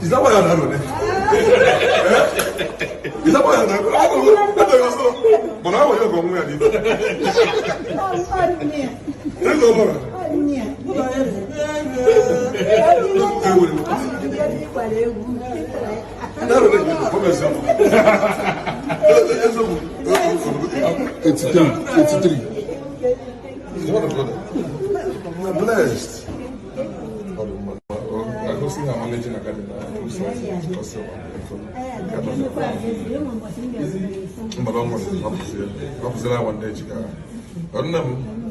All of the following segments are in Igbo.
Is that why you're not running? Is that why you're not running? I don't know. But how are you going to do it? 83. What a brother. We're blessed. I don't see how managing a garden.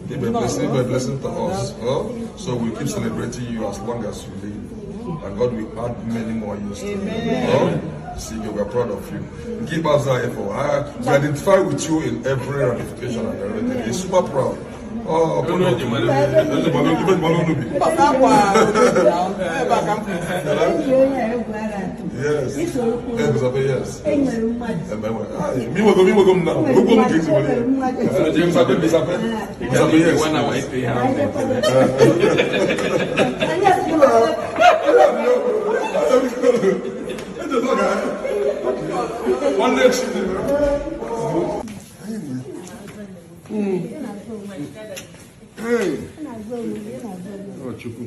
Be a blessing to us. So we keep celebrating you as long as you live. And God will add many more years to you. See, we are proud of you. Keep us there for. We identify with you in every ramification and everything. We're super proud. Oh, yes. Yes. One day, hey. Oh, Chuku.